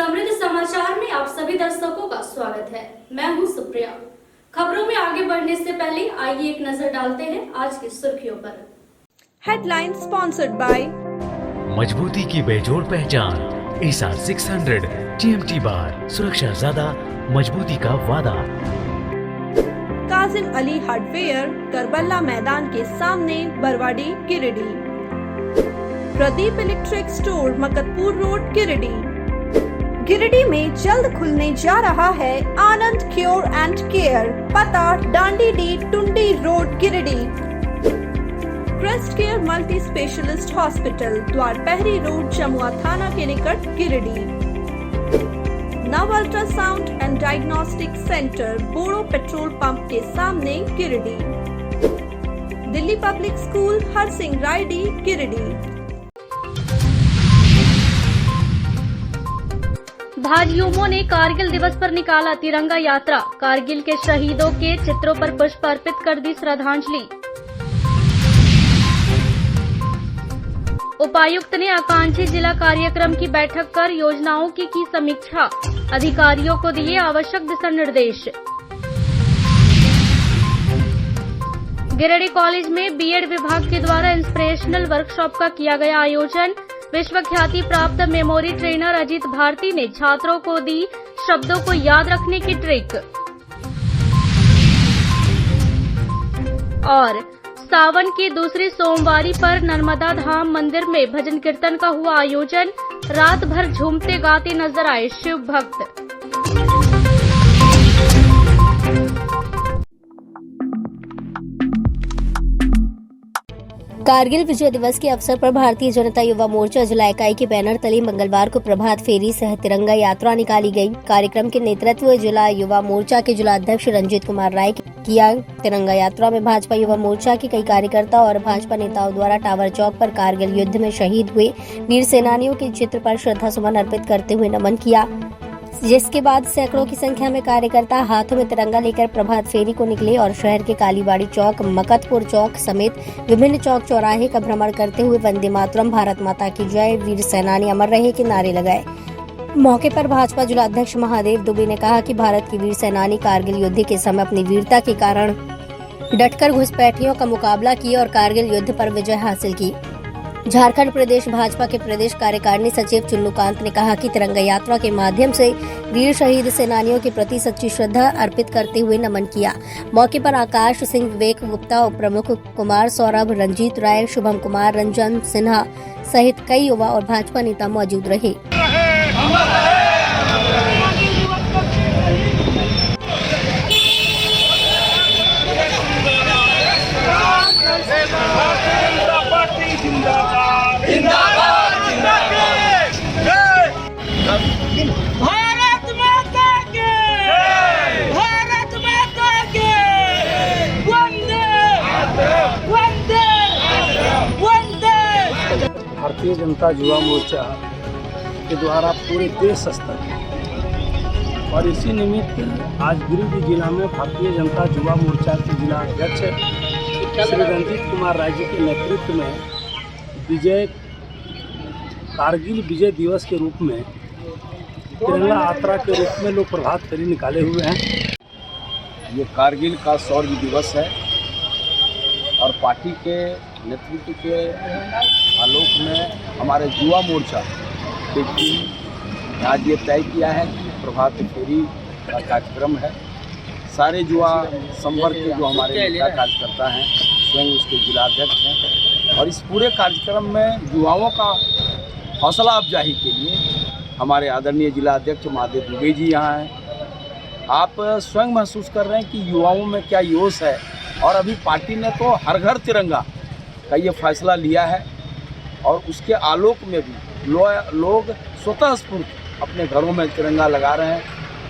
समृद्ध समाचार में आप सभी दर्शकों का स्वागत है। मैं हूं सुप्रिया। खबरों में आगे बढ़ने से पहले आइए एक नजर डालते हैं आज की सुर्खियों पर। हेडलाइन स्पॉन्सर्ड बाय मजबूती की बेजोड़ पहचान एसा 600 TMT बार, सुरक्षा ज्यादा, मजबूती का वादा। काजिम अली हार्डवेयर, करबला मैदान के सामने, Barwadi, Giridih. Pradeep electric store, Maktapur road, Giridih. Giridih में जल्द खुलने जा रहा है आनंद क्योर एंड केयर, पता डांडी डी Tundi road, Giridih. Crest care multi specialist hospital, Dwarpahari road, Jamua थाना के निकट, Giridih. Nav ultrasound and diagnostic centre, Bodo petrol pump के सामने, गिरिडीह। Delhi public school, Har Singh Raidi, Giridih. भाजयुमों ने कारगिल दिवस पर निकाला तिरंगा यात्रा, कारगिल के शहीदों के चित्रों पर पुष्प अर्पित कर दी श्रद्धांजलि। उपायुक्त ने आकांक्षी जिला कार्यक्रम की बैठक कर योजनाओं की समीक्षा, अधिकारियों को दिए आवश्यक दिशा निर्देश। गिरिडीह कॉलेज में बीएड विभाग के द्वारा इंस्पिरेशनल वर्कशॉप का किया गया आयोजन, विश्व ख्याति प्राप्त मेमोरी ट्रेनर अजीत भारती ने छात्रों को दी शब्दों को याद रखने की ट्रिक। और सावन की दूसरी सोमवारी पर नर्मदा धाम मंदिर में भजन कीर्तन का हुआ आयोजन, रात भर झूमते गाते नजर आए शिव भक्त। कारगिल विजय दिवस के अवसर पर भारतीय जनता युवा मोर्चा जिला इकाई के बैनर तले मंगलवार को प्रभात फेरी सह तिरंगा यात्रा निकाली गई। कार्यक्रम के नेतृत्व जिला युवा मोर्चा के जिला अध्यक्ष रंजीत कुमार राय किया। तिरंगा यात्रा में भाजपा युवा मोर्चा के कई कार्यकर्ता और भाजपा नेताओं द्वारा टावर चौक पर कारगिल युद्ध में शहीद हुए वीर सेनानियों के चित्र पर श्रद्धा सुमन अर्पित करते हुए नमन किया, जिसके बाद सैकड़ों की संख्या में कार्यकर्ता हाथों में तिरंगा लेकर प्रभात फेरी को निकले और शहर के कालीबाड़ी चौक, मकतपुर चौक समेत विभिन्न चौक चौराहे का भ्रमण करते हुए वंदे मातरम, भारत माता की जय, वीर सेनानी अमर रहे के नारे लगाए। मौके पर भाजपा जिला अध्यक्ष महादेव दुबे ने कहा कि भारत की वीर सेनानी कारगिल युद्ध के समय अपनी वीरता के कारण डटकर घुसपैठियों का मुकाबला किया और कारगिल युद्ध पर विजय हासिल की। झारखंड प्रदेश भाजपा के प्रदेश कार्यकारिणी सचिव चुन्नूकांत ने कहा कि तिरंगा यात्रा के माध्यम से वीर शहीद सेनानियों के प्रति सच्ची श्रद्धा अर्पित करते हुए नमन किया। मौके पर आकाश सिंह, विवेक गुप्ता, उप प्रमुख कुमार सौरभ, रंजीत राय, शुभम कुमार, रंजन सिन्हा सहित कई युवा और भाजपा नेता मौजूद रहे। भारत माता के, भारत माता के, वंदे वंदे वंदे। भारतीय जनता युवा मोर्चा के द्वारा पूरे देश स्तर पर और इसी निमित्त आज गिरिडीह जिला में भारतीय जनता युवा मोर्चा के जिला अध्यक्ष श्री रंजीत कुमार राय जी के नेतृत्व में कारगिल विजय दिवस के रूप में तिरंगा यात्रा के रूप में लोग प्रभात फेरी निकाले हुए हैं। ये कारगिल का शौर्य दिवस है और पार्टी के नेतृत्व के आलोक में हमारे युवा मोर्चा की टीम आज ये तय किया है कि प्रभात फेरी का कार्यक्रम है। सारे युवा संवर्ग के जो हमारे नेता कार्यकर्ता हैं, स्वयं उसके जिलाध्यक्ष हैं और इस पूरे कार्यक्रम में युवाओं का हौसला अफजाई के लिए हमारे आदरणीय जिला अध्यक्ष महादेव दुबे जी यहाँ हैं। आप स्वयं महसूस कर रहे हैं कि युवाओं में क्या जोश है और अभी पार्टी ने तो हर घर तिरंगा का ये फैसला लिया है और उसके आलोक में भी लोग स्वतः स्फूर्त अपने घरों में तिरंगा लगा रहे हैं,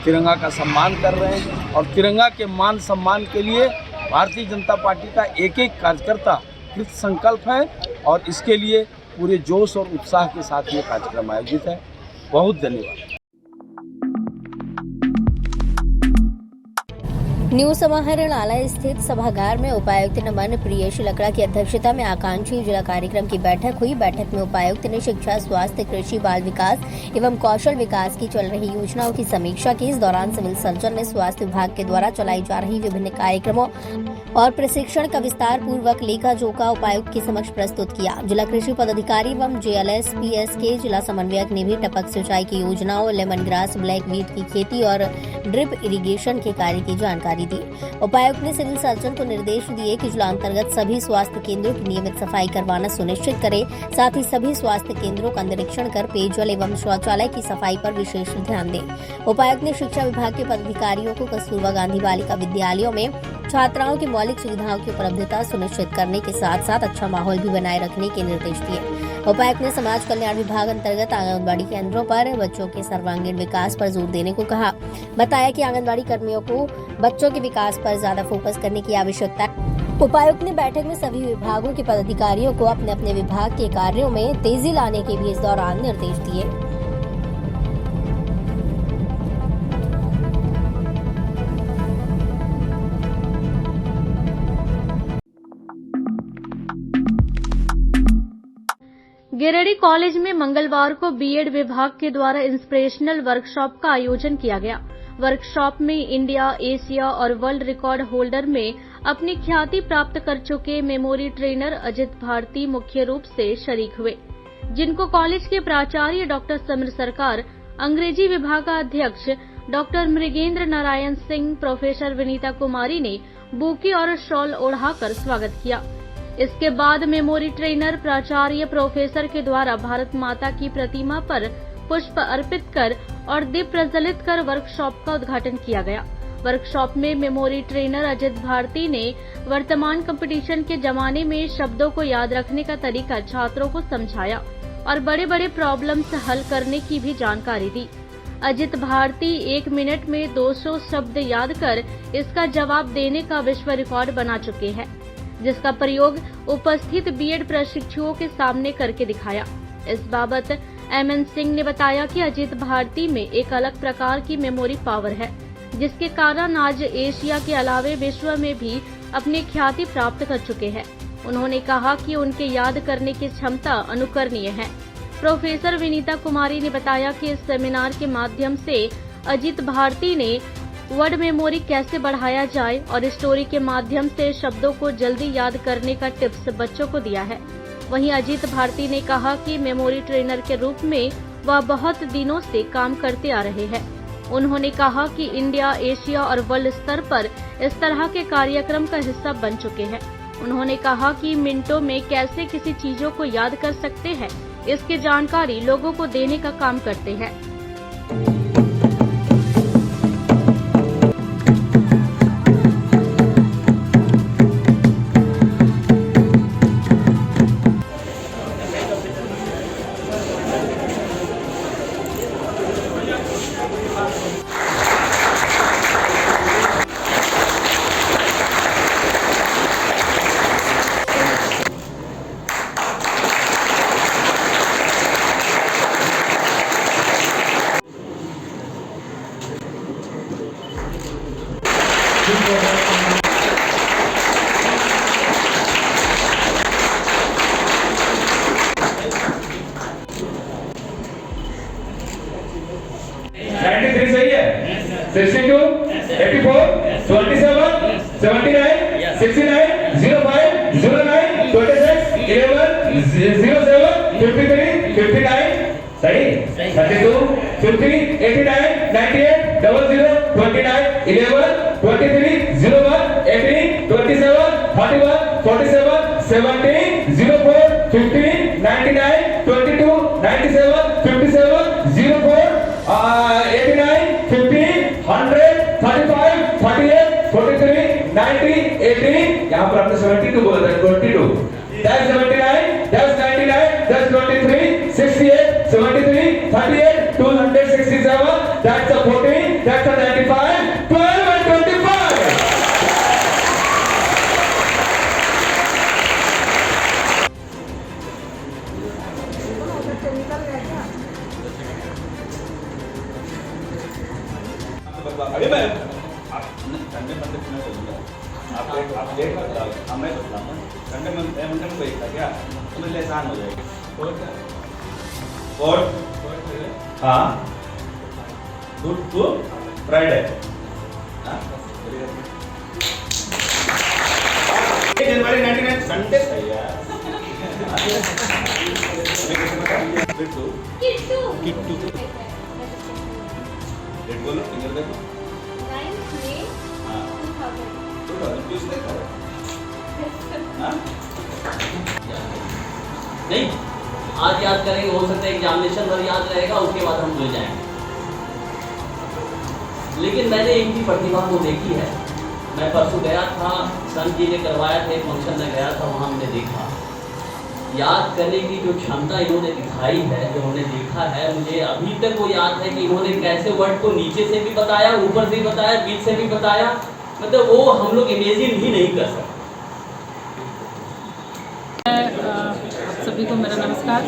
तिरंगा का सम्मान कर रहे हैं और तिरंगा के मान सम्मान के लिए भारतीय जनता पार्टी का एक एक कार्यकर्ता कृत संकल्प है और इसके लिए पूरे जोश और उत्साह के साथ ये कार्यक्रम आयोजित है। बहुत धन्यवाद। न्यू समाहरणालय स्थित सभागार में उपायुक्त नमन प्रियेश लकड़ा की अध्यक्षता में आकांक्षी जिला कार्यक्रम की बैठक हुई। बैठक में उपायुक्त ने शिक्षा, स्वास्थ्य, कृषि, बाल विकास एवं कौशल विकास की चल रही योजनाओं की समीक्षा की। इस दौरान सिविल सर्जन ने स्वास्थ्य विभाग के द्वारा चलाई जा रही विभिन्न कार्यक्रमों और प्रशिक्षण का विस्तार पूर्वक लेखा जोखा उपायुक्त के समक्ष प्रस्तुत किया। जिला कृषि पदाधिकारी एवं JLS-PS के जिला समन्वयक ने भी टपक सिंचाई की योजनाओं, लेमन ग्रास, ब्लैक वीट की खेती और ड्रिप इरिगेशन के कार्य की जानकारी दी। उपायुक्त ने सिविल सर्जन को निर्देश दिए कि जिला अंतर्गत सभी स्वास्थ्य केंद्रों की नियमित सफाई करवाना सुनिश्चित करे। साथ ही सभी स्वास्थ्य केंद्रों का निरीक्षण कर पेयजल एवं शौचालय की सफाई पर विशेष ध्यान दें। उपायुक्त ने शिक्षा विभाग के पदाधिकारियों को कस्तूरबा गांधी बालिका विद्यालयों में छात्राओं की मौलिक सुविधाओं की उपलब्धता सुनिश्चित करने के साथ साथ अच्छा माहौल भी बनाए रखने के निर्देश दिए। उपायुक्त ने समाज कल्याण विभाग अंतर्गत आंगनबाड़ी केंद्रों पर बच्चों के सर्वांगीण विकास पर जोर देने को कहा। बताया कि आंगनबाड़ी कर्मियों को बच्चों के विकास पर ज्यादा फोकस करने की आवश्यकता है। उपायुक्त ने बैठक में सभी विभागों के पदाधिकारियों को अपने अपने विभाग के कार्यों में तेजी लाने के भी इस दौरान निर्देश दिए। गिरिडीह कॉलेज में मंगलवार को बीएड विभाग के द्वारा इंस्पिरेशनल वर्कशॉप का आयोजन किया गया। वर्कशॉप में इंडिया, एशिया और वर्ल्ड रिकॉर्ड होल्डर में अपनी ख्याति प्राप्त कर चुके मेमोरी ट्रेनर अजित भारती मुख्य रूप से शरीक हुए, जिनको कॉलेज के प्राचार्य डॉक्टर समीर सरकार, अंग्रेजी विभागाध्यक्ष डॉक्टर मृगेंद्र नारायण सिंह, प्रोफेसर विनीता कुमारी ने बुके और शॉल ओढ़ाकर स्वागत किया। इसके बाद मेमोरी ट्रेनर प्राचार्य प्रोफेसर के द्वारा भारत माता की प्रतिमा पर पुष्प अर्पित कर और दीप प्रज्वलित कर वर्कशॉप का उद्घाटन किया गया। वर्कशॉप में मेमोरी ट्रेनर अजित भारती ने वर्तमान कंपटीशन के जमाने में शब्दों को याद रखने का तरीका छात्रों को समझाया और बड़े बड़े प्रॉब्लम्स हल करने की भी जानकारी दी। अजित भारती 1 मिनट में 200 शब्द याद कर इसका जवाब देने का विश्व रिकॉर्ड बना चुके हैं, जिसका प्रयोग उपस्थित बीएड प्रशिक्षुओं के सामने करके दिखाया। इस बाबत MN सिंह ने बताया कि अजित भारती में एक अलग प्रकार की मेमोरी पावर है, जिसके कारण आज एशिया के अलावे विश्व में भी अपनी ख्याति प्राप्त कर चुके हैं। उन्होंने कहा कि उनके याद करने की क्षमता अनुकरणीय है। प्रोफेसर विनीता कुमारी ने बताया कि इस सेमिनार के माध्यम से अजित भारती ने वर्ड मेमोरी कैसे बढ़ाया जाए और स्टोरी के माध्यम से शब्दों को जल्दी याद करने का टिप्स बच्चों को दिया है। वहीं अजित भारती ने कहा कि मेमोरी ट्रेनर के रूप में वह बहुत दिनों से काम करते आ रहे हैं। उन्होंने कहा कि इंडिया, एशिया और वर्ल्ड स्तर पर इस तरह के कार्यक्रम का हिस्सा बन चुके हैं। उन्होंने कहा कि मिनटों में कैसे किसी चीजों को याद कर सकते हैं, इसकी जानकारी लोगों को देने का काम करते हैं। सही है। 62, 84, 27, 79, 69, 05, 09, 26, 11, 07, 53, 59, सही। 32, 50, 89, 98, 00, 29, 11, 23, 01, 18, 27, 41, 47, 17, 04, 15, 99, 22, 97, 57, 04, 89, 50, 100, 35, 48, 43, 90, 18, यहाँ पर आपने 72 बोला था, 22, that's 79, that's 99, that's 23, 68, 73, 38, 267, that's a 14, that's a 95, 12 and 25. ठंडे मंदिर में चलूँगा आप डेट बता मैं बताऊँगा ठंडे मंदिर में कोई था क्या तो मेरे लिए आसान हो जाएगी और हाँ गुड टू फ्राइडे जनवरी 99 संडे था यार किट्टू डेट बोलो फिंगर देखो 9th May हाँ 2000 हाँ नहीं आज याद करेंगे, हो सकता है एग्जामिनेशन भर याद रहेगा, उसके बाद हम भूल जाएंगे। लेकिन मैंने इनकी प्रतिभा को देखी है। मैं परसों गया था, संत जी ने करवाया था, एक फंक्शन में गया था, वहाँ हमने देखा याद करने की जो क्षमता इन्होंने दिखाई है, जो हमने देखा है, मुझे अभी तक वो याद है कि इन्होंने कैसे वर्ड को नीचे से भी बताया, ऊपर से भी बताया, बीच से भी बताया, मतलब वो हम लोग इमेजिन भी नहीं कर सकते। सभी को मेरा नमस्कार।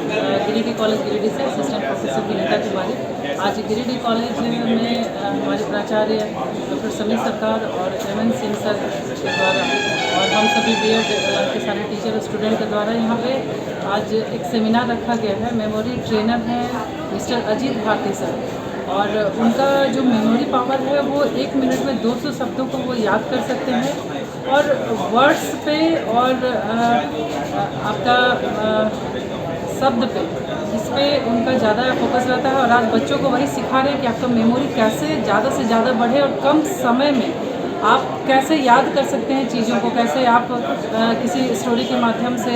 गिरिडीह कॉलेज गिरिडीह से असिस्टेंट प्रोफेसर विनीता तिवारी। आज गिरिडीह कॉलेज में हमारे प्राचार्य डॉक्टर समीर सरकार और एमएन सिंह सर के द्वारा और हम सभी बीएड के सारे टीचर और स्टूडेंट के द्वारा यहाँ पे आज एक सेमिनार रखा गया है। मेमोरी ट्रेनर हैं मिस्टर अजीत भारती सर, और उनका जो मेमोरी पावर है वो 1 मिनट में 200 शब्दों को वो याद कर सकते हैं, और वर्ड्स पे और आपका शब्द पे, इस पे उनका ज़्यादा फोकस रहता है। और आज बच्चों को वही सिखा रहे हैं कि आपका मेमोरी कैसे ज़्यादा से ज़्यादा बढ़े और कम समय में आप कैसे याद कर सकते हैं चीज़ों को, कैसे आप किसी स्टोरी के माध्यम से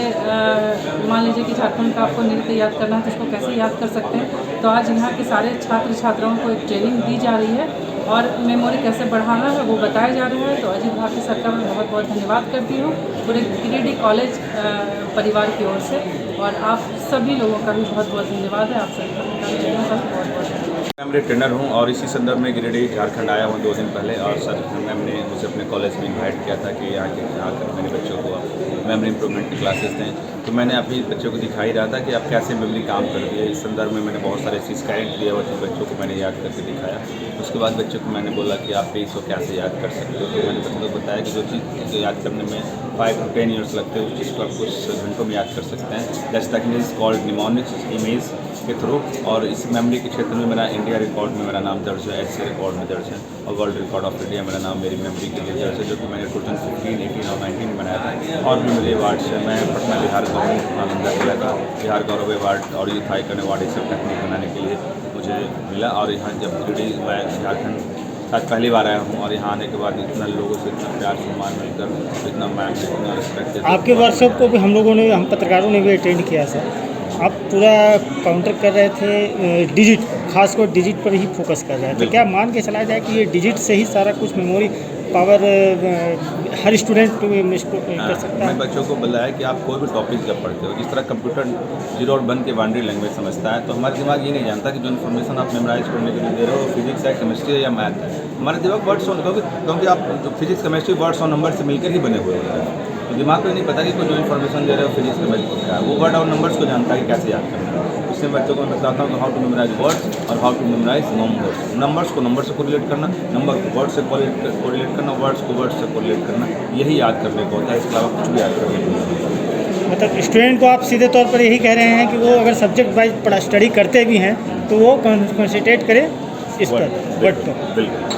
मान लीजिए कि झारखंड का आपको नृत्य याद करना है तो उसको कैसे याद कर सकते हैं। तो आज यहाँ के सारे छात्र छात्राओं को एक ट्रेनिंग दी जा रही है और मेमोरी कैसे बढ़ाना है वो बताया जा रहा है। तो अजीत भारती सर का मैं बहुत बहुत धन्यवाद करती हूँ पूरे गिरिडीह कॉलेज परिवार की ओर से, और आप सभी लोगों का भी बहुत बहुत धन्यवाद है। आप सभी का बहुत बहुत धन्यवाद। मैं मेरे ट्रेनर हूँ और इसी संदर्भ में गिरिडीह झारखंड आया हूँ 2 दिन पहले, और सर मैम ने मुझे अपने कॉलेज में इनवाइट किया था कि यहाँ के आकर मेरे बच्चों को मेमोरी इंप्रूवमेंट की क्लासेस दें। तो मैंने अभी बच्चों को दिखाई रहा था कि आप कैसे मेमोरी काम करती है। इस संदर्भ में मैंने बहुत सारे चीज़ गाइड दिया हुआ था, बच्चों को मैंने याद करके दिखाया। उसके बाद बच्चों को मैंने बोला कि आप इसको कैसे याद कर सकते हो। तो मैंने बच्चों को बताया कि जो चीज़ याद करने में 5 to 10 ईयर्स लगते हैं उस चीज़ को आप कुछ घंटों में याद कर सकते हैं। That's technique is called mnemonics image के थ्रू। और इस मेमोरी के क्षेत्र में मेरा इंडिया रिकॉर्ड में मेरा नाम दर्ज है, एचसी रिकॉर्ड में दर्ज है, और वर्ल्ड रिकॉर्ड ऑफ इंडिया मेरा नाम मेरी मेमोरी के लिए दर्ज है, जो कि मैंने 2015, 18 और 19 में बनाया था। और भी मुझे अवार्ड्स है। मैं पटना बिहार गवर्नमेंट नालंदा जिला का बिहार गौरव अवार्ड और यूथ आइकन अवार्ड इस सब टेक्निक बनाने के लिए मुझे मिला। और यहाँ जब गिरिडीह झारखंड आज पहली बार आया हूँ, और यहाँ आने के बाद इतना लोगों से इतना प्यार सम्मान मिलकर, इतना मैम इतना रिस्पेक्ट। आपके वर्कशॉप को भी हम लोगों ने, हम पत्रकारों ने भी अटेंड किया सर। आप पूरा काउंटर कर रहे थे डिजिट, खासकर डिजिट पर ही फोकस कर रहे थे। क्या मान के चला जाए कि ये डिजिट से ही सारा कुछ मेमोरी पावर हर स्टूडेंट कर सकता है? मैं बच्चों को बताया कि आप कोई भी टॉपिक जब पढ़ते हो, जिस तरह कंप्यूटर 0 और 1 के बाउंड्री लैंग्वेज समझता है, तो हमारा दिमाग ये नहीं जानता कि जो इन्फॉर्मेशन आप मेमोराइज करने के लिए दे रहे हो फिजिक्स है, केमिस्ट्री है या मैथ है। हमारा दिमाग वर्ड्स ऑन, क्योंकि आप फिजिक्स केमिस्ट्री वर्ड्स और नंबर से मिलकर ही बने हुए होते हैं। तो दिमाग को ये नहीं पता कि कोई जो इन्फॉर्मेशन दे रहे हो फिजिक्स केमिस्ट्री का है, वो वर्ड और नंबर्स को जानता है कि कैसे याद करना है। इससे बच्चों को मैं बताता हूँ कि हाउ टू मेमोराइज वर्ड्स और how to memorise numbers. Numbers को नंबर से कोरिलेट करना, नंबर को वर्ड से कोरिलेट करना, वर्ड्स को वर्ड से कोरिलेट करना, यही याद करने को होता है। इसके अलावा कुछ भी याद करने को नहीं होता। मतलब स्टूडेंट को आप सीधे तौर पर यही कह रहे हैं कि वो अगर सब्जेक्ट वाइज स्टडी करते भी हैं तो वो कंसंट्रेट करें इस पर, वर्ड पर। बिल्कुल।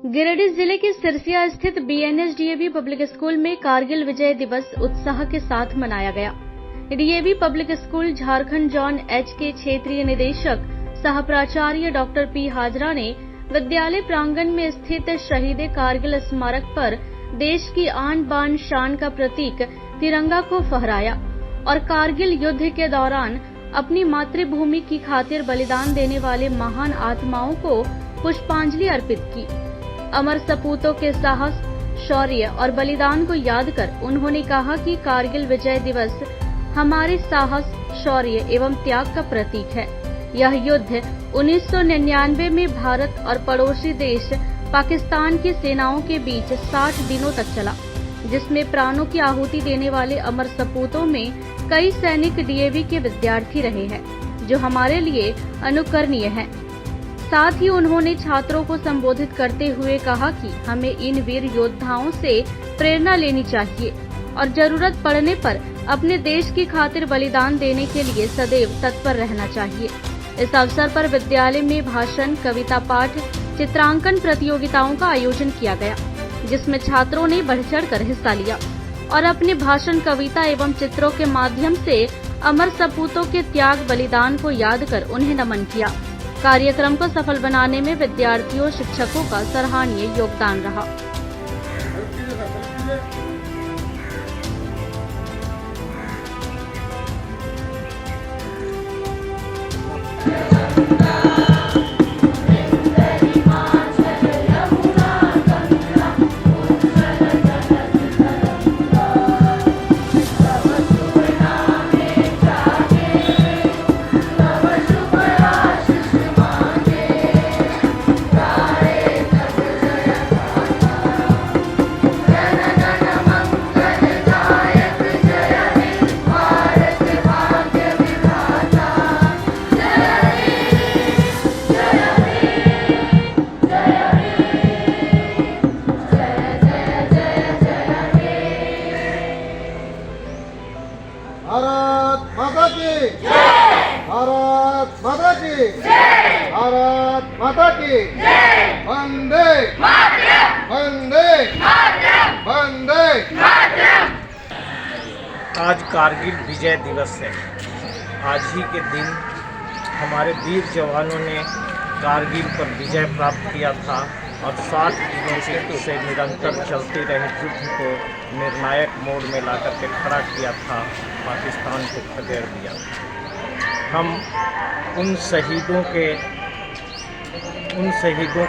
गिरिडीह जिले के सिरसिया स्थित बीएनएस-डीएवी पब्लिक स्कूल में कारगिल विजय दिवस उत्साह के साथ मनाया गया। DAV public school Jharkhand zone H के क्षेत्रीय निदेशक सह प्राचार्य डॉक्टर पी हाजरा ने विद्यालय प्रांगण में स्थित शहीद कारगिल स्मारक पर देश की आन बान शान का प्रतीक तिरंगा को फहराया और कारगिल युद्ध के दौरान अपनी मातृभूमि की खातिर बलिदान देने वाले महान आत्माओं को पुष्पांजलि अर्पित की। अमर सपूतों के साहस, शौर्य और बलिदान को याद कर उन्होंने कहा कि कारगिल विजय दिवस हमारे साहस, शौर्य एवं त्याग का प्रतीक है। यह युद्ध 1999 में भारत और पड़ोसी देश पाकिस्तान की सेनाओं के बीच 60 दिनों तक चला, जिसमें प्राणों की आहुति देने वाले अमर सपूतों में कई सैनिक डीएवी के विद्यार्थी रहे हैं। जो हमारे लिए अनुकरणीय है। साथ ही उन्होंने छात्रों को संबोधित करते हुए कहा कि हमें इन वीर योद्धाओं से प्रेरणा लेनी चाहिए और जरूरत पड़ने पर अपने देश की खातिर बलिदान देने के लिए सदैव तत्पर रहना चाहिए। इस अवसर पर विद्यालय में भाषण, कविता पाठ, चित्रांकन प्रतियोगिताओं का आयोजन किया गया, जिसमें छात्रों ने बढ़-चढ़कर हिस्सा लिया और अपने भाषण, कविता एवं चित्रों के माध्यम से अमर सपूतों के त्याग बलिदान को याद कर उन्हें नमन किया। कार्यक्रम को सफल बनाने में विद्यार्थियों और शिक्षकों का सराहनीय योगदान रहा। भारत माता की जय, भारत माता की जय, भारत माता की जय, वंदे मातरम, वंदे मातरम, वंदे मातरम। आज कारगिल विजय दिवस है। आज ही के दिन हमारे वीर जवानों ने कारगिल पर विजय प्राप्त किया था और 60 दिनों से निरंतर चलते रहे युद्ध को निर्णायक मोड़ में लाकर के खड़ा किया था, पाकिस्तान को खदेड़ दिया। हम उन शहीदों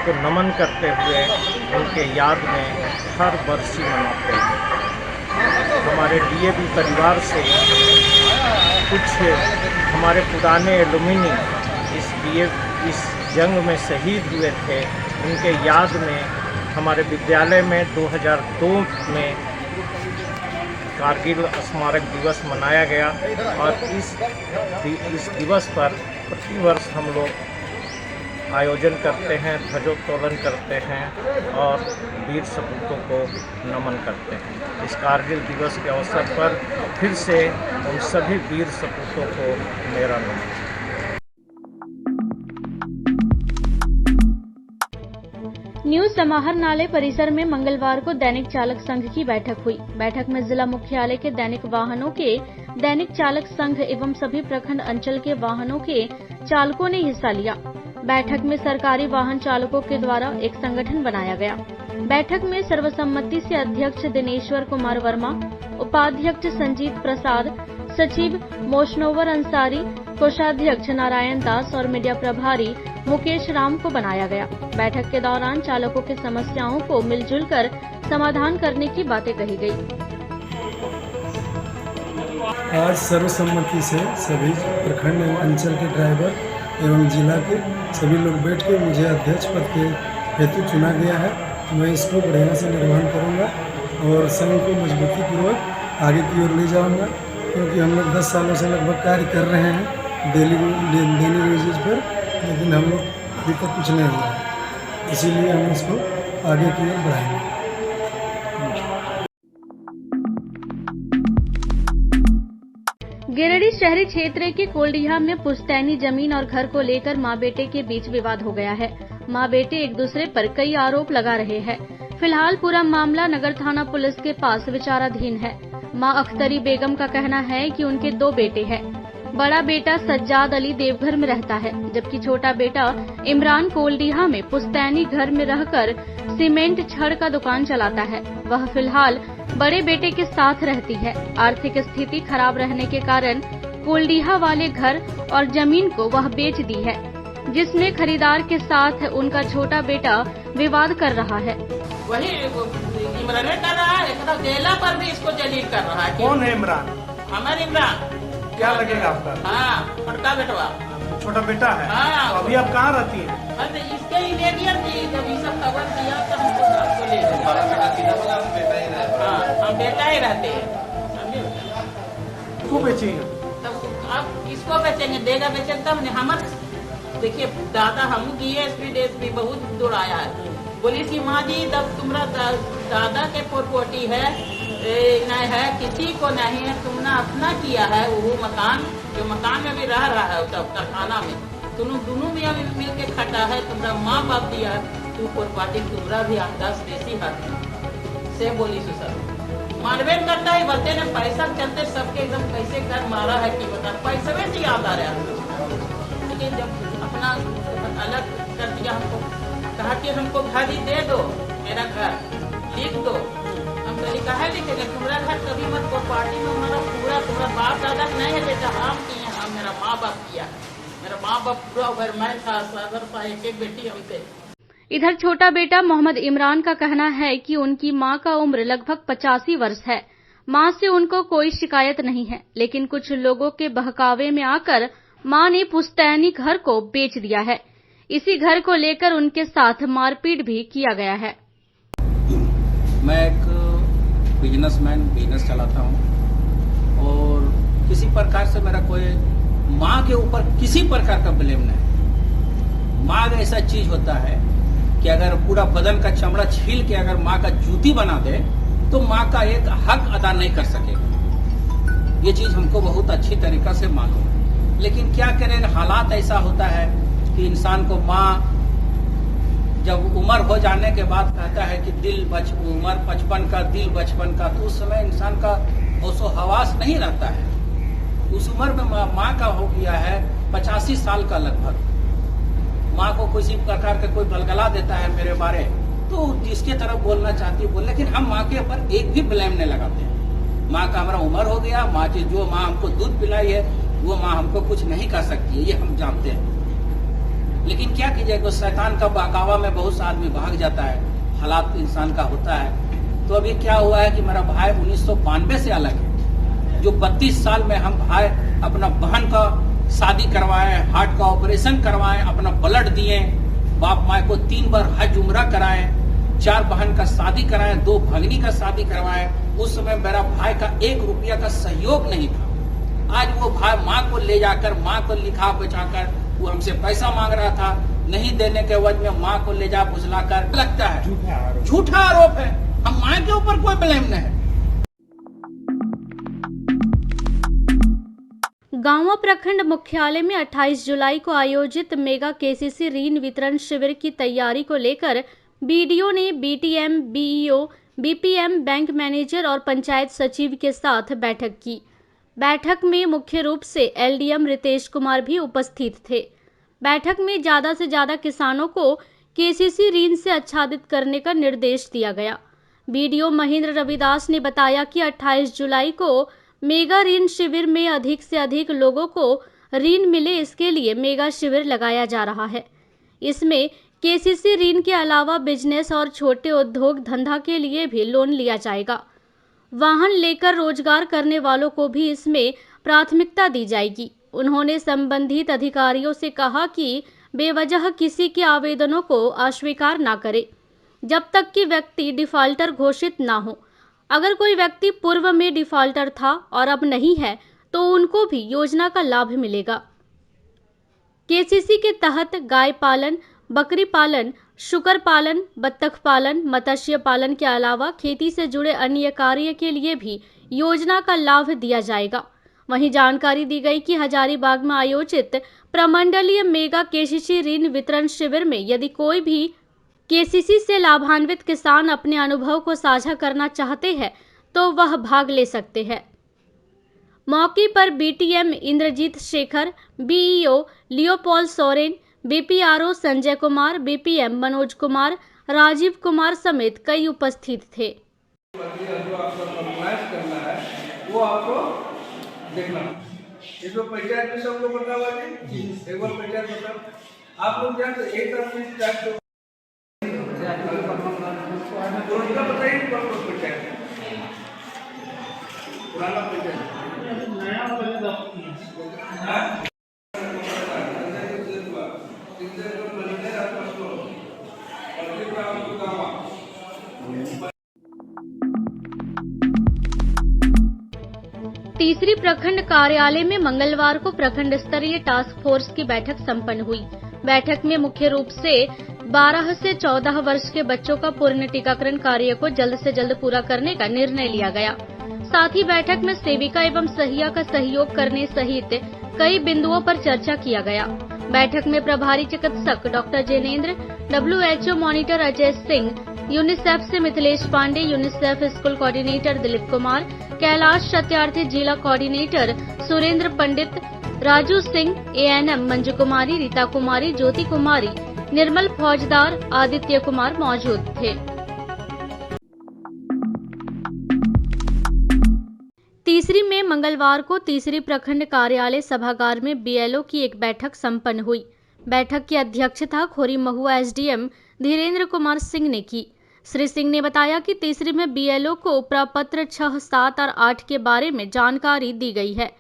को नमन करते हुए उनके याद में हर बरसी मनाते हैं। हमारे डीएवी परिवार से कुछ हमारे पुराने एलुमिनी इस जंग में शहीद हुए थे, उनके याद में हमारे विद्यालय में 2002 में कारगिल स्मारक दिवस मनाया गया और इस दिवस पर प्रतिवर्ष हम लोग आयोजन करते हैं, ध्वजोत्तोलन करते हैं और वीर सपूतों को नमन करते हैं। इस कारगिल दिवस के अवसर पर फिर से उन सभी वीर सपूतों को मेरा नमन। न्यू समाहरणालय परिसर में मंगलवार को दैनिक चालक संघ की बैठक हुई। बैठक में जिला मुख्यालय के दैनिक वाहनों के दैनिक चालक संघ एवं सभी प्रखंड अंचल के वाहनों के चालकों ने हिस्सा लिया। बैठक में सरकारी वाहन चालकों के द्वारा एक संगठन बनाया गया। बैठक में सर्वसम्मति से अध्यक्ष दिनेश्वर कुमार वर्मा, उपाध्यक्ष संजीत प्रसाद, सचिव मोशनोवर अंसारी, कोषाध्यक्ष नारायण दास और मीडिया प्रभारी मुकेश राम को बनाया गया। बैठक के दौरान चालकों की समस्याओं को मिलजुल कर समाधान करने की बातें कही गई। आज सर्वसम्मति से सभी प्रखंड एवं अंचल के ड्राइवर एवं जिला के सभी लोग बैठ के मुझे अध्यक्ष पद के हेतु चुना गया है। मैं इसको बढ़िया से निर्वहन करूंगा और संघ को मजबूती पूर्वक आगे की ओर ले जाऊंगा, क्योंकि हम लोग 10 सालों से लगभग कार्य कर रहे हैं डेली बेसिस पर, लेकिन हम लोग अभी तक कुछ नहीं हुआ है। इसीलिए हम इसको आगे की ओर बढ़ाएंगे। गिरिडीह शहरी क्षेत्र के कोल्डिया में पुश्तैनी जमीन और घर को लेकर मां बेटे के बीच विवाद हो गया है। मां बेटे एक दूसरे पर कई आरोप लगा रहे हैं। फिलहाल पूरा मामला नगर थाना पुलिस के पास विचाराधीन है। मां अख्तरी बेगम का कहना है कि उनके 2 बेटे हैं। बड़ा बेटा सज्जाद अली देवघर में रहता है, जबकि छोटा बेटा इमरान कोल्डिया में पुश्तैनी घर में रहकर सीमेंट छड़ का दुकान चलाता है। वह फिलहाल बड़े बेटे के साथ रहती है। आर्थिक स्थिति खराब रहने के कारण कोल्डिया वाले घर और जमीन को वह बेच दी है, जिसमें खरीदार के साथ उनका छोटा बेटा विवाद कर रहा है। वही इमरान कर रहा है, जेला पर भी इसको जलील कर रहा है। कौन है इमरान? हमारे इमरान। क्या लगेगा आपका? हाँ, छोटा बेटवा। छोटा बेटा है। हाँ। तो अभी आप कहाँ रहती हैं? अरे इसके ही ले दिया थी, जब ये सब खबर दिया तो हमको आपको ले लिया। हाँ, हम बेटा ही रहते हैं। क्यों बेचेंगे? तब अब किसको बेचेंगे, देगा बेचेंगे तब नहीं। हमारे देखिए दादा हम DSP बहुत दूर आया है। बोली कि माँ जी तब तुम्हारा दादा के प्रॉपर्टी है नहीं है, किसी को नहीं है, तुमने अपना किया है वो मकान, जो मकान में भी रह रहा है तब कारखाना में, दोनों भी अभी मिल के खटा है, तुम्हारा माँ बाप दिया है, तू प्रॉपर्टी तुम्हारा भी अंदाज बेसी हाथ से बोली सर मानवे करता है। बोलते ना पैसा चलते सबके एकदम कैसे कर मारा है कि बता, पैसे में से याद आ रहा है। लेकिन जब अपना अलग कर दिया, हमको कहा कि हमको घर ही दे दो, मेरा घर लिख दो। हम कहीं कहा लिखेंगे, तुम्हारा घर कभी मत, प्रॉपर्टी में हमारा पूरा तुम्हारा बाप दादा नहीं है बेटा, हम किए हैं, मेरा माँ बाप किया है, मेरा माँ बाप पूरा घर मैं था, सागर था, एक बेटी हमसे। इधर छोटा बेटा मोहम्मद इमरान का कहना है कि उनकी मां का उम्र लगभग 85 वर्ष है। मां से उनको कोई शिकायत नहीं है, लेकिन कुछ लोगों के बहकावे में आकर मां ने पुश्तैनी घर को बेच दिया है। इसी घर को लेकर उनके साथ मारपीट भी किया गया है। मैं एक बिजनेसमैन, बिजनेस चलाता हूं और किसी प्रकार से मेरा कोई माँ के ऊपर किसी प्रकार का ब्लेम नहीं। माँ ऐसा चीज होता है कि अगर पूरा बदन का चमड़ा छील के अगर माँ का जूती बना दे तो माँ का एक हक अदा नहीं कर सकेगा। ये चीज हमको बहुत अच्छी तरीका से मालूम है, लेकिन क्या करें, हालात ऐसा होता है कि इंसान को माँ जब उम्र हो जाने के बाद कहता है कि उम्र 55 का, दिल बचपन का, तो उस समय इंसान का होशो हवास नहीं रहता है। उस उम्र में माँ का हो गया है 85 साल का लगभग। माँ को किसी प्रकार का कोई बलगला देता है मेरे बारे, तो जिसके तरफ बोलना चाहती है बोल, लेकिन हम माँ के ऊपर एक भी ब्लेम नहीं लगाते हैं। माँ का हमारा उम्र हो गया, माँ जो माँ हमको दूध पिलाई है वो माँ हमको कुछ नहीं कर सकती है, ये हम जानते हैं। लेकिन क्या कीजिएगा, शैतान का बहकावा में बहुत सा आदमी भाग जाता है, हालात इंसान का होता है। तो अभी क्या हुआ है कि मेरा भाई 1992 से अलग है, जो 32 साल में हम भाई अपना बहन का शादी करवाए, हार्ट का ऑपरेशन करवाए, अपना ब्लड दिए, बाप माँ को 3 बार हज उम्रा कराए, 4 बहन का शादी कराए, 2 भगनी का शादी करवाए। उस समय मेरा भाई का 1 रुपया का सहयोग नहीं था। आज वो भाई माँ को ले जाकर, माँ को लिखा बचाकर वो हमसे पैसा मांग रहा था, नहीं देने के वजह में माँ को ले जा फुसलाकर, लगता है झूठा आरोप है। हम माँ के ऊपर कोई ब्लेम नहीं है। गांवा प्रखंड मुख्यालय में 28 जुलाई को आयोजित मेगा KCC ऋण वितरण शिविर की तैयारी को लेकर BDO ने BTM, BEO, BPM, bank manager और पंचायत सचिव के साथ बैठक की। बैठक में मुख्य रूप से LDM रितेश कुमार भी उपस्थित थे। बैठक में ज्यादा से ज्यादा किसानों को KCC ऋण से आच्छादित करने का निर्देश दिया गया। BDO महेंद्र रविदास ने बताया कि 28 जुलाई को मेगा ऋण शिविर में अधिक से अधिक लोगों को ऋण मिले, इसके लिए मेगा शिविर लगाया जा रहा है। इसमें KCC ऋण के अलावा बिजनेस और छोटे उद्योग धंधा के लिए भी लोन लिया जाएगा। वाहन लेकर रोजगार करने वालों को भी इसमें प्राथमिकता दी जाएगी। उन्होंने संबंधित अधिकारियों से कहा कि बेवजह किसी के आवेदनों को अस्वीकार न करें जब तक कि व्यक्ति डिफाल्टर घोषित न हो। अगर कोई व्यक्ति पूर्व में डिफाल्टर था और अब नहीं है तो उनको भी योजना का लाभ मिलेगा। KCC के तहत गाय पालन, बकरी पालन, शुकर पालन, बत्तख पालन, मत्स्य पालन के अलावा खेती से जुड़े अन्य कार्य के लिए भी योजना का लाभ दिया जाएगा। वहीं जानकारी दी गई कि हजारीबाग में आयोजित प्रमंडलीय मेगा KCC ऋण वितरण शिविर में यदि कोई भी KCC से लाभान्वित किसान अपने अनुभव को साझा करना चाहते हैं तो वह भाग ले सकते हैं। मौके पर BTM Indrajeet Shekhar, BEO Leopold Soren, BPRO Sanjay Kumar, BPM Manoj Kumar, Rajeev Kumar समेत कई उपस्थित थे। जो आपका परफॉर्मेंस करना है वो आपको देखना। इसको पंचायत में सबको पता हुआ जी, एक बार पंचायत बता आप लोग क्या एक तरफ पुराना बताइए, पंचायत पुराना पंचायत नया तीसरी प्रखंड कार्यालय में मंगलवार को प्रखंड स्तरीय टास्क फोर्स की बैठक संपन्न हुई। बैठक में मुख्य रूप से 12 से 14 वर्ष के बच्चों का पूर्ण टीकाकरण कार्य को जल्द से जल्द पूरा करने का निर्णय लिया गया। साथ ही बैठक में सेविका एवं सहिया का सहयोग करने सहित कई बिंदुओं पर चर्चा किया गया। बैठक में प्रभारी चिकित्सक doctor Jainendra, WHO monitor Ajay Singh, UNICEF से Mithilesh Pandey, UNICEF school coordinator Dilip Kumar, Kailash Satyarthi जिला कोऑर्डिनेटर सुरेंद्र पंडित, राजू सिंह, ANM मंजू कुमारी, रीता कुमारी, ज्योति कुमारी, निर्मल फौजदार, आदित्य कुमार मौजूद थे। तीसरी में मंगलवार को तीसरी प्रखंड कार्यालय सभागार में BLO की एक बैठक संपन्न हुई। बैठक की अध्यक्षता खोरी महुआ SDM धीरेन्द्र कुमार सिंह ने की। श्री सिंह ने बताया कि तीसरी में BLO को प्रपत्र 6, 7 और 8 के बारे में जानकारी दी गई है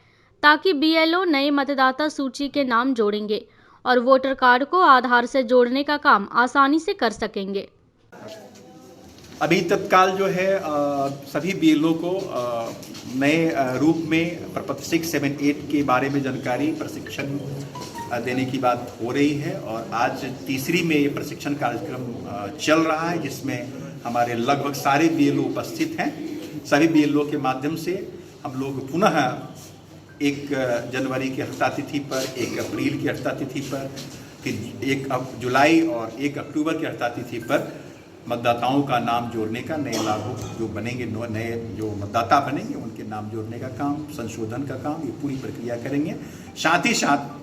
ताकि BLO नए मतदाता सूची के नाम जोड़ेंगे और वोटर कार्ड को आधार से जोड़ने का काम आसानी से कर सकेंगे। अभी तत्काल जो है सभी BLO को नए रूप में प्रपत्र 6, 7, 8 के बारे में जानकारी प्रशिक्षण देने की बात हो रही है और आज तीसरी में ये प्रशिक्षण कार्यक्रम चल रहा है जिसमें हमारे लगभग सारे BLO उपस्थित हैं। सभी BLO के माध्यम से हम लोग पुनः 1 जनवरी की हत्या तिथि पर, 1 अप्रैल की हत्या तिथि पर, फिर 1 जुलाई और 1 अक्टूबर की हत्या तिथि पर मतदाताओं का नाम जोड़ने का, नए लाभुक जो बनेंगे, नए जो मतदाता बनेंगे उनके नाम जोड़ने का काम, संशोधन का काम, ये पूरी प्रक्रिया करेंगे। साथ ही साथ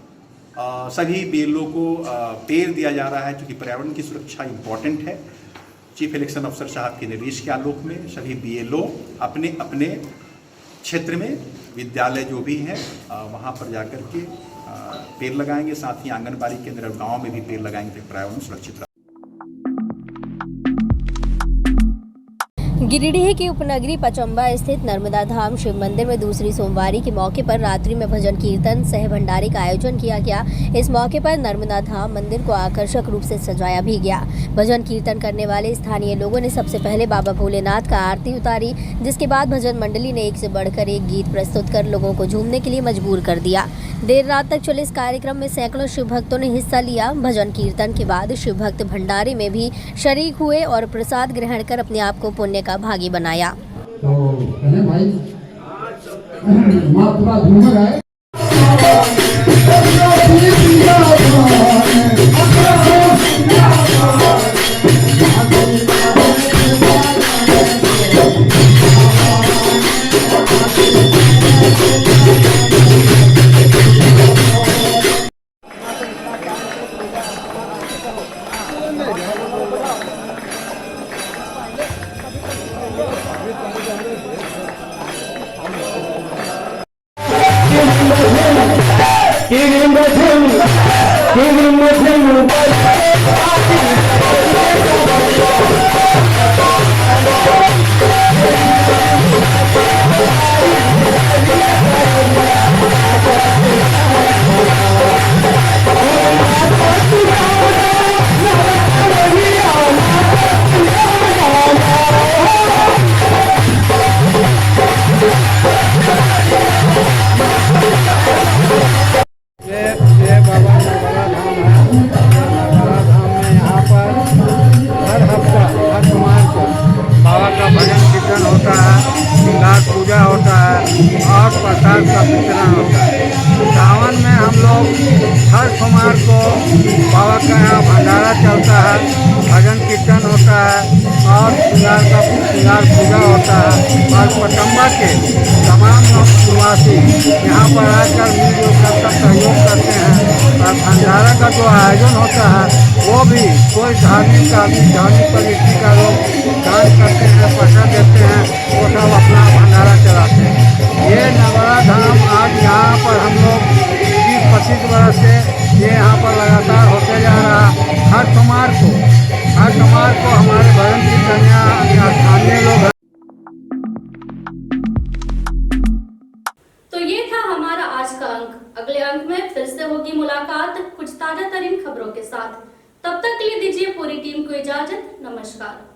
सभी BLO को पेड़ दिया जा रहा है क्योंकि पर्यावरण की सुरक्षा इम्पॉर्टेंट है। चीफ इलेक्शन अफसर साहब के निर्देश के आलोक में सभी BLO अपने अपने क्षेत्र में विद्यालय जो भी हैं वहाँ पर जाकर के पेड़ लगाएंगे। साथ ही आंगनबाड़ी केंद्र और गाँव में भी पेड़ लगाएंगे, पर्यावरण सुरक्षित रहे। गिरिडीह के उपनगरी पचम्बा स्थित नर्मदा धाम शिव मंदिर में दूसरी सोमवारी के मौके पर रात्रि में भजन कीर्तन सह भंडारे का आयोजन किया गया। इस मौके पर नर्मदा धाम मंदिर को आकर्षक रूप से सजाया भी गया। भजन कीर्तन करने वाले स्थानीय लोगों ने सबसे पहले बाबा भोलेनाथ का आरती उतारी, जिसके बाद भजन मंडली ने एक से बढ़कर एक गीत प्रस्तुत कर लोगों को झूमने के लिए मजबूर कर दिया। देर रात तक चले इस कार्यक्रम में सैकड़ों शिव भक्तों ने हिस्सा लिया। भजन कीर्तन के बाद शिव भक्त भंडारे में भी शरीक हुए और प्रसाद ग्रहण कर अपने आप को पुण्य का भागी बनाया। तो भाई पूरा झूमर है। पूजा होता है और प्रसाद का वितरण होता है। सावन में हम लोग हर सोमवार को बाबा का यहाँ भंडारा चलता है, भजन कीर्तन होता है और श्रृंगार पूजा होता है। और पचम्बा के तमाम निवासी यहाँ पर आकर मिलजुल कर सब सहयोग करते हैं और भंडारा का जो आयोजन होता है वो भी कोई धार्मिक प्रवृत्ति का लोग दान करते हैं, पैसा देते हैं, वो सब अपना भंडारा चलाते हैं। ये नर्मदा धाम आज यहाँ पर हम लोग 20-25 वर्ष से ये यहाँ पर लगातार होते जा रहा। हर सोमवार को हमारे भजन कीर्तनिया स्थानीय लोग। तो ये था हमारा आज का अंक। अगले अंक में फिर से होगी मुलाकात कुछ ताजा तरीन खबरों के साथ। तब तक के लिए दीजिए पूरी टीम को इजाजत। नमस्कार।